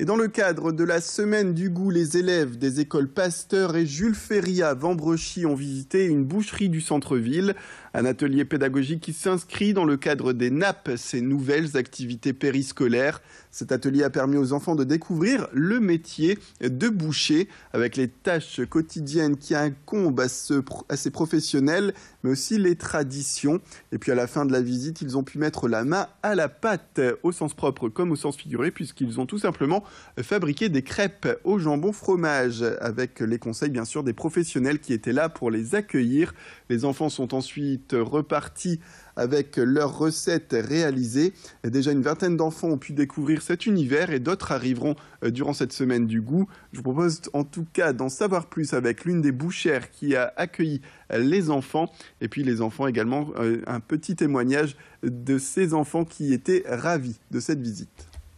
Et dans le cadre de la semaine du goût, les élèves des écoles Pasteur et Jules Ferry à Vambrechy ont visité une boucherie du centre-ville. Un atelier pédagogique qui s'inscrit dans le cadre des NAP, ces nouvelles activités périscolaires. Cet atelier a permis aux enfants de découvrir le métier de boucher avec les tâches quotidiennes qui incombent à ces professionnels, mais aussi les traditions. Et puis à la fin de la visite, ils ont pu mettre la main à la pâte, au sens propre comme au sens figuré, puisqu'ils ont tout simplement fabriqué des crêpes au jambon fromage, avec les conseils bien sûr des professionnels qui étaient là pour les accueillir. Les enfants sont ensuite repartis avec leurs recettes réalisées. Déjà une vingtaine d'enfants ont pu découvrir cet univers et d'autres arriveront durant cette semaine du goût. Je vous propose en tout cas d'en savoir plus avec l'une des bouchères qui a accueilli les enfants. Et puis les enfants également, un petit témoignage de ces enfants qui étaient ravis de cette visite.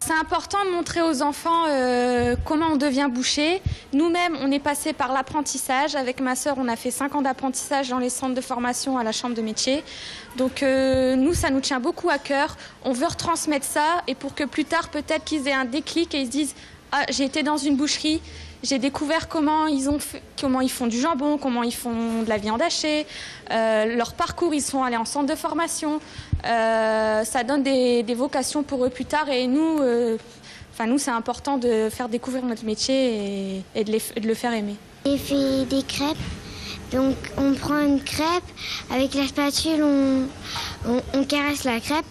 C'est important de montrer aux enfants comment on devient boucher. Nous-mêmes, on est passé par l'apprentissage. Avec ma sœur, on a fait 5 ans d'apprentissage dans les centres de formation à la Chambre de métier. Donc nous, ça nous tient beaucoup à cœur. On veut retransmettre ça et pour que plus tard, peut-être qu'ils aient un déclic et ils se disent « Ah, j'ai été dans une boucherie, j'ai découvert comment ils font du jambon, comment ils font de la viande hachée, leur parcours, ils sont allés en centre de formation. Ça donne des vocations pour eux plus tard et nous, c'est important de faire découvrir notre métier et de le faire aimer. J'ai fait des crêpes. Donc on prend une crêpe, avec la spatule on caresse la crêpe,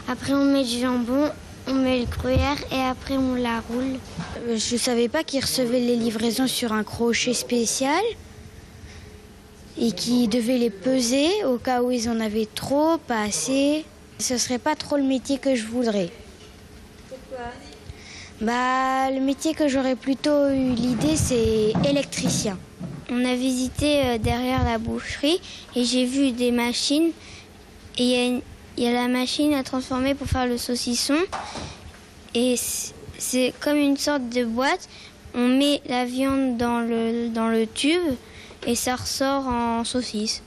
après on met du jambon, on met le gruyère et après on la roule. Je ne savais pas qu'ils recevaient les livraisons sur un crochet spécial et qu'ils devaient les peser au cas où ils en avaient trop, pas assez. Ce ne serait pas trop le métier que je voudrais. Pourquoi ? Le métier que j'aurais plutôt eu l'idée, c'est électricien. On a visité derrière la boucherie et j'ai vu des machines. Et il y a la machine à transformer pour faire le saucisson. Et c'est comme une sorte de boîte. On met la viande dans le tube et ça ressort en saucisse.